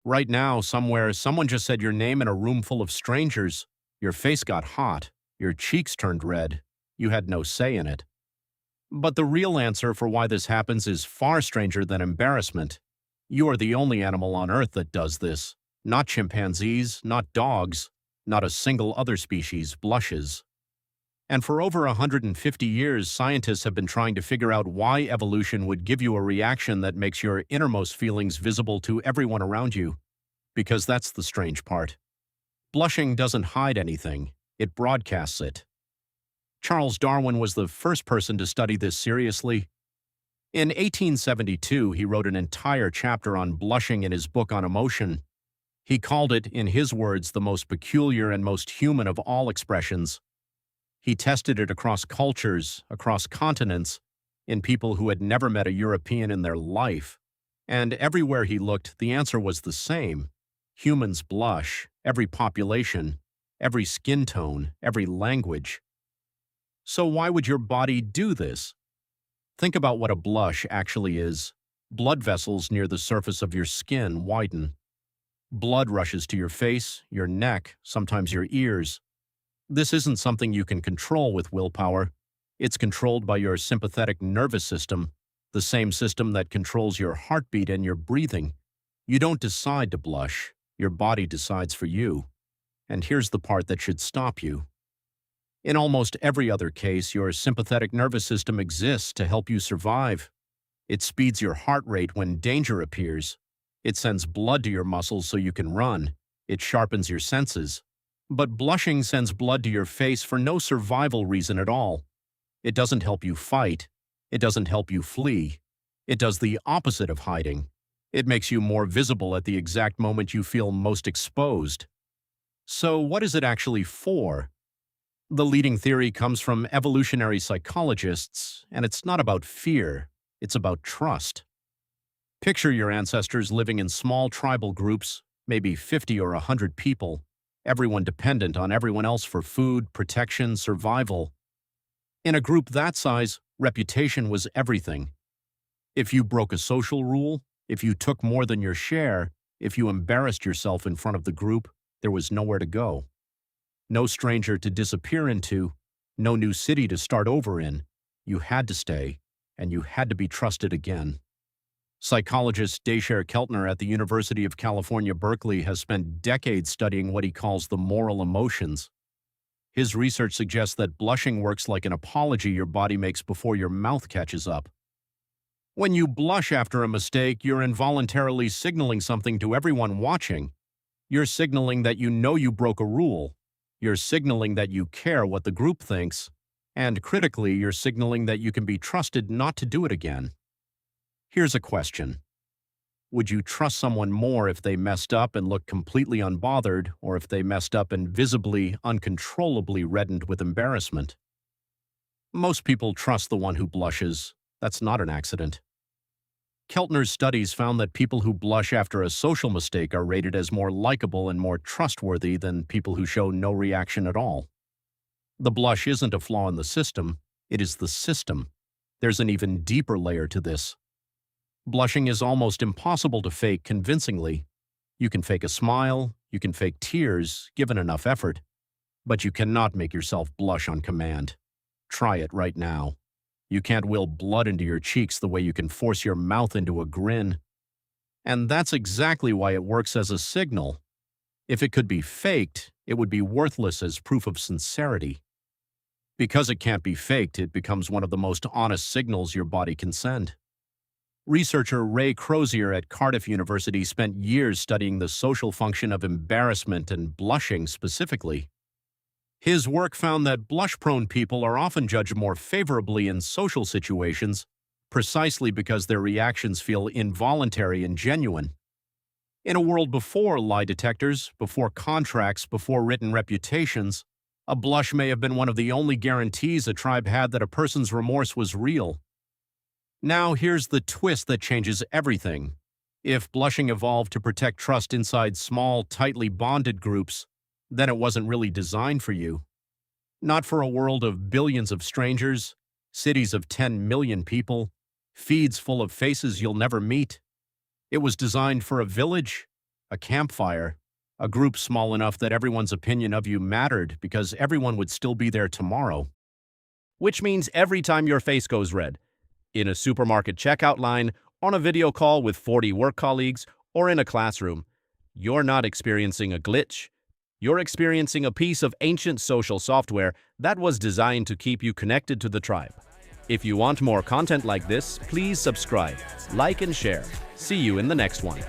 Right now, somewhere, someone just said your name in a room full of strangers. Your face got hot. Your cheeks turned red. You had no say in it. But the real answer for why this happens is far stranger than embarrassment. You are the only animal on Earth that does this. Not chimpanzees, not dogs, not a single other species blushes. And for over 150 years, scientists have been trying to figure out why evolution would give you a reaction that makes your innermost feelings visible to everyone around you. Because that's the strange part. Blushing doesn't hide anything, it broadcasts it. Charles Darwin was the first person to study this seriously. In 1872, he wrote an entire chapter on blushing in his book on emotion. He called it, in his words, the most peculiar and most human of all expressions. He tested it across cultures, across continents, in people who had never met a European in their life. And everywhere he looked, the answer was the same. Humans blush, every population, every skin tone, every language. So why would your body do this? Think about what a blush actually is. Blood vessels near the surface of your skin widen. Blood rushes to your face, your neck, sometimes your ears. This isn't something you can control with willpower. It's controlled by your sympathetic nervous system, the same system that controls your heartbeat and your breathing. You don't decide to blush. Your body decides for you. And here's the part that should stop you. In almost every other case, your sympathetic nervous system exists to help you survive. It speeds your heart rate when danger appears. It sends blood to your muscles so you can run. It sharpens your senses. But blushing sends blood to your face for no survival reason at all. It doesn't help you fight. It doesn't help you flee. It does the opposite of hiding. It makes you more visible at the exact moment you feel most exposed. So what is it actually for? The leading theory comes from evolutionary psychologists, and it's not about fear, it's about trust. Picture your ancestors living in small tribal groups, maybe 50 or 100 people, everyone dependent on everyone else for food, protection, survival. In a group that size, reputation was everything. If you broke a social rule, if you took more than your share, if you embarrassed yourself in front of the group, there was nowhere to go. No stranger to disappear into, no new city to start over in. You had to stay, and you had to be trusted again. Psychologist Dacher Keltner at the University of California, Berkeley has spent decades studying what he calls the moral emotions. His research suggests that blushing works like an apology your body makes before your mouth catches up. When you blush after a mistake, you're involuntarily signaling something to everyone watching. You're signaling that you know you broke a rule. You're signaling that you care what the group thinks. And critically, you're signaling that you can be trusted not to do it again. Here's a question. Would you trust someone more if they messed up and looked completely unbothered, or if they messed up and visibly, uncontrollably reddened with embarrassment? Most people trust the one who blushes. That's not an accident. Keltner's studies found that people who blush after a social mistake are rated as more likable and more trustworthy than people who show no reaction at all. The blush isn't a flaw in the system, it is the system. There's an even deeper layer to this. Blushing is almost impossible to fake convincingly. You can fake a smile, you can fake tears, given enough effort, but you cannot make yourself blush on command. Try it right now. You can't will blood into your cheeks the way you can force your mouth into a grin. And that's exactly why it works as a signal. If it could be faked, it would be worthless as proof of sincerity. Because it can't be faked, it becomes one of the most honest signals your body can send. Researcher Ray Crozier at Cardiff University spent years studying the social function of embarrassment and blushing specifically. His work found that blush-prone people are often judged more favorably in social situations, precisely because their reactions feel involuntary and genuine. In a world before lie detectors, before contracts, before written reputations, a blush may have been one of the only guarantees a tribe had that a person's remorse was real. Now here's the twist that changes everything. If blushing evolved to protect trust inside small, tightly bonded groups, then it wasn't really designed for you. Not for a world of billions of strangers, cities of 10 million people, feeds full of faces you'll never meet. It was designed for a village, A campfire. A group small enough that everyone's opinion of you mattered because everyone would still be there tomorrow. Which means every time your face goes red, in a supermarket checkout line, on a video call with 40 work colleagues, or in a classroom, you're not experiencing a glitch. You're experiencing a piece of ancient social software that was designed to keep you connected to the tribe. If you want more content like this, please subscribe, like, and share. See you in the next one.